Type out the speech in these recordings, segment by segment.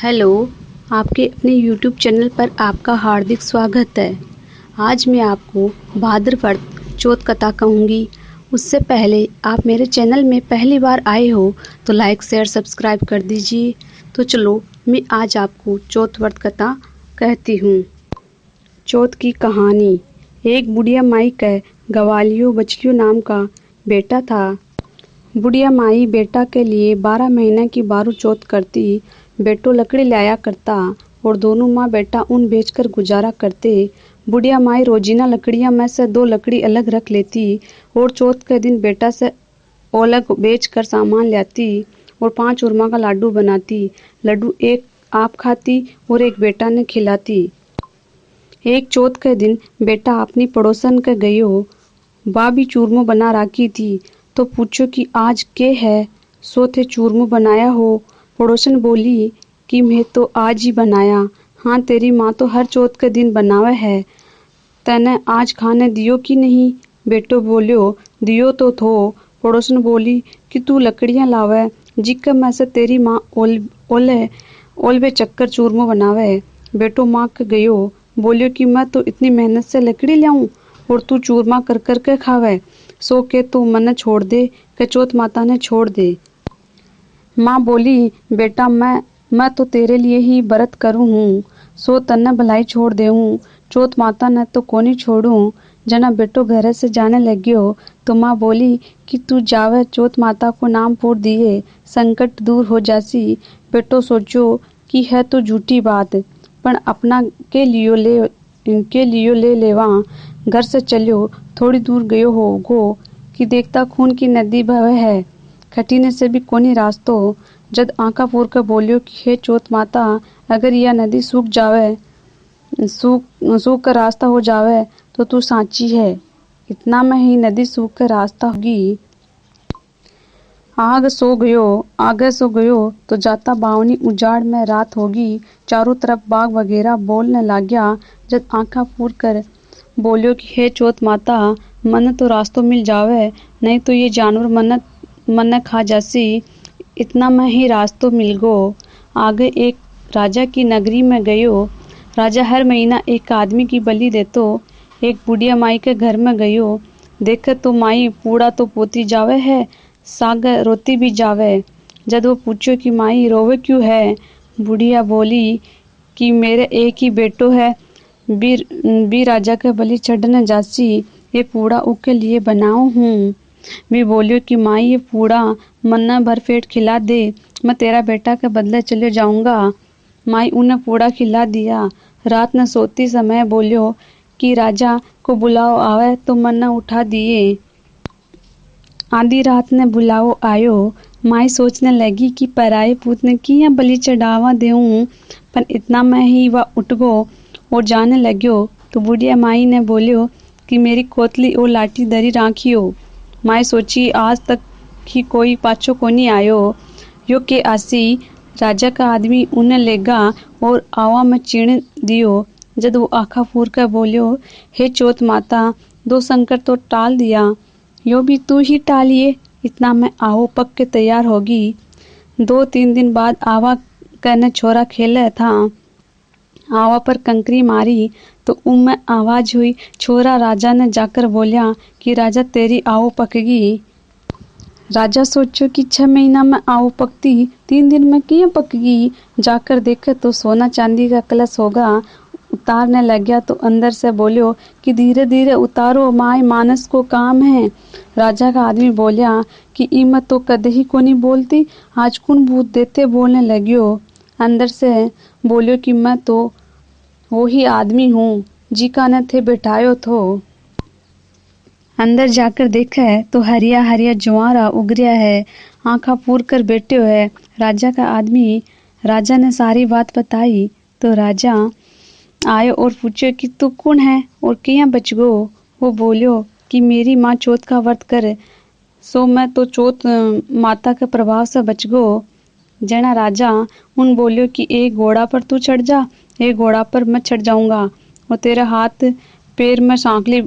Hello, आपके अपने YouTube channel पर आपका हार्दिक स्वागत है। आज मैं आपको भाद्रपद चौथ कथा कहूँगी। उससे पहले आप मेरे चैनल में पहली बार आए हो तो लाइक शेयर सब्सक्राइब कर दीजिए। तो चलो मैं आज आपको चौथ व्रत कथा कहती हूँ। चौथ की कहानी। एक बुढ़िया माई का गवालियो बचलियो नाम का बेटा था। बुढ़िया माई बेटा के लिए 12 महीने की बारू चौथ करती। बेटो लकड़ी लाया करता और दोनों माँ बेटा ऊन बेचकर गुजारा करते। बुढ़िया माई रोजीना लकड़ियां में से 2 लकड़ी अलग रख लेती और चौथ के दिन बेटा से अलग बेचकर सामान लाती और 5 उरमा का लाडू बनाती। लड्डू एक आप खाती और एक बेटा ने खिलाती। एक चौथ के दिन बेटा अपनी पड़ोसन के गयो। बा भी चूरमो बना राखी थी तो पूछो कि आज के है। सो थे चूरमो बनाया हो। पड़ोसन बोली कि मैं तो आज ही बनाया। हाँ, तेरी माँ तो हर चौथ के दिन बनावे है। तने आज खाने दियो कि नहीं? बेटो बोलियो दियो तो थो। पड़ोसन बोली कि तू लकड़ियां लावे जिक्का में से तेरी माँ ओलवे चक्कर चूरमो बनावे। बेटो माँ के गयो बोलियो कि मैं तो इतनी मेहनत से लकड़ी लाऊं और तू चूरमा कर कर के खावे। सो के तू मने छोड़ दे के चौथ माता ने छोड़ दे। माँ बोली बेटा मैं तो तेरे लिए ही व्रत करूँ हूँ। सो तन्ने भलाई छोड़ दे हूँ। चौथ माता ने तो कोनी छोड़ू। जना बेटो घरे से जाने लग्यो तो माँ बोली कि तू जावे चौथ माता को नाम पूर दिए संकट दूर हो जासी। बेटो सोचो कि है तो झूठी बात पण अपना के लियो ले लेवा। घर से चलियो थोड़ी दूर गयो होगो कि देखता खून की नदी बहे है। खटीने से भी कोनी रास्तो। जद आंका पूर कर बोलियो कि हे चौथ माता, अगर यह नदी सूख कर रास्ता हो जावे तो तू साची है। इतना में ही नदी सूख कर रास्ता होगी। आगे सो गयो तो जाता बावनी उजाड़ में रात होगी। चारों तरफ बाग वगैरह बोलने लाग्या। जब आंखा पूर कर बोलियो कि हे चौथ माता, मन तो रास्तों मिल जावे, नहीं तो ये जानवर मन खा जासी। इतना में ही रास्तों मिल गो। आगे एक राजा की नगरी में गयो। राजा हर महीना एक आदमी की बलि देतो। एक बुढ़िया माई के घर में गयो। देखे तो माई पूड़ा तो पोती जावे है, साग रोती भी जावे। जब वो पूछो कि माई रोवे क्यों है? बुढ़िया बोली कि मेरे एक ही बेटो है, बी राजा के बलि चढ़ने जासी। ये पूड़ा उके लिए बनाओ हूँ। मैं बोलियो कि माई ये पूड़ा मन्ना भर पेट खिला दे, मैं तेरा बेटा के बदले चले जाऊंगा। माई उन्हें पूड़ा खिला दिया। रात न सोती समय बोलियो कि राजा को बुलाओ आवे तो मन्ना उठा दिए। आधी रात ने बुलाओ आयो। माई सोचने लगी कि पराये पूत ने किया बलि चढ़ावा देऊं, पर इतना में ही वह उठ गो और जाने लग्यो। तो बुढ़िया माई ने बोलियो कि मेरी कोतली और लाठी दरी राखियो। माई सोची आज तक ही कोई पाछो कोनी आयो। यो के आसी राजा का आदमी उन्हें लेगा और आवा में चीण दियो। जब वो आखा फूर कर बोलियो हे चौथ माता, 2 संकट तो टाल दिया, यो भी तू ही टालिए। इतना में आओ पक के तैयार होगी। 2-3 दिन बाद आवा कहने छोरा खेले था। आवा पर कंकरी मारी तो में आवाज हुई। छोरा राजा ने जाकर बोलिया कि राजा तेरी आओ पकगी। राजा सोचो कि 6 महीना में आओ पकती, 3 दिन में क्यों पकगी? जाकर देखे तो सोना चांदी का कलश होगा। उतारने लग गया तो अंदर से बोलियो कि धीरे धीरे उतारो, माई मानस को काम है। राजा का आदमी बोलिया कि इमत तो कदे ही कोनी बोलती, आज कौन भूत देते बोलने लगियो। अंदर से बोलियो कि मैं तो वो ही आदमी हूँ जी का न थे बैठायो थो। अंदर जाकर देखा तो हरिया हरिया ज्वारा उगरिया है। आंखा पूर कर बैठो है। राजा का आदमी राजा ने सारी बात बताई तो राजा आयो और पूछो कि तू कौन है और किया बच गो? वो बोलियो कि मेरी माँ चौथ का व्रत करे, सो मैं तो चौथ माता के प्रभाव से बच गो। जना राजा उन बोलियो कि एक घोड़ा पर तू चढ़ जा, एक घोड़ा पर मैं चढ़ जाऊंगा और तेरे हाथ पैर में सांकली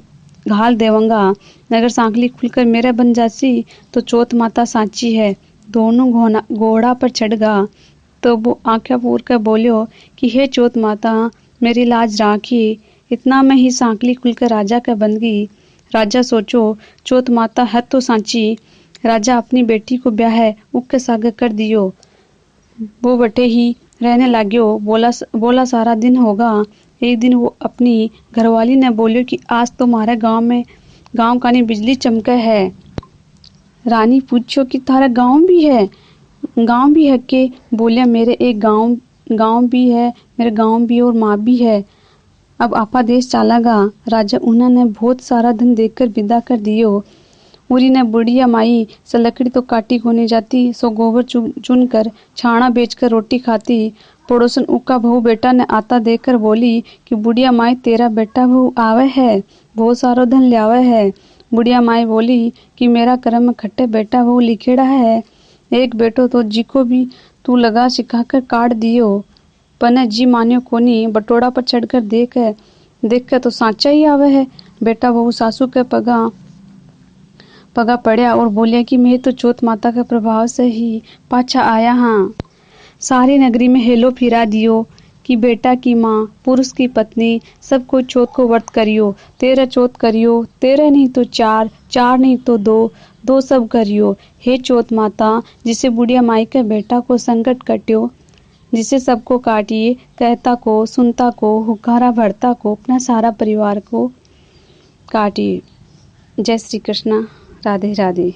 घाल देवंगा। अगर सांकली खुलकर मेरा बन जासी तो चौथ माता साची है। दोनों घोड़ा पर चढ़ गा। तो वो आंखें पूर कर बोलियो कि हे चौथ माता मेरी लाज राखी। इतना में ही सांकली खुलकर राजा का बन गई। राजा सोचो चौथ माता है तो सांची। राजा अपनी बेटी को ब्याह उक्के सागे कर दियो। वो बटे ही रहने लाग्यो। बोला सारा दिन होगा। एक दिन वो अपनी घरवाली ने बोलियो कि आज तो हमारे गांव कानी बिजली चमके है। रानी पूछो कि थारा गांव भी है के? बोलिया मेरे एक गांव भी है, मेरे गांव भी और माँ भी है। अब आपा देश चालागा। राजा उन्होंने बहुत सारा धन देकर विदा कर दियो। उरी ने बुढ़िया माई से लकड़ी तो काटी कोनी जाती, सो गोबर चुन कर छाना बेचकर रोटी खाती। पड़ोसन उका बहू बेटा ने आता देखकर बोली कि बुढ़िया माई तेरा बेटा बहू आवे है, बहुत सारो धन ल्यावे है। बुढ़िया माई बोली कि मेरा कर्म में खट्टे बेटा बहू लिखेड़ा है। एक बेटो तो जी को भी तू लगा सिखाकर काट दियो। पने जी मान्यो कोनी। बटोड़ा पर चढ़कर देख के तो सांचा ही आवे है। बेटा बहू सासू के पगा पड़या और बोलिया कि मैं तो चौथ माता के प्रभाव से ही पाछा आया हाँ। सारी नगरी में हेलो फिरा दियो कि बेटा की माँ, पुरुष की पत्नी, सब कोई चौथ को व्रत करियो। 13 चौथ करियो, 13 नहीं तो 4, 4 नहीं तो 2, 2 सब करियो। हे चौथ माता, जिसे बुढ़िया माई के बेटा को संकट कट्यो, जिसे सबको काटिए, कहता को, सुनता को, हुक्कारा भरता को, अपना सारा परिवार को काटिए। जय श्री कृष्णा। राधे राधे।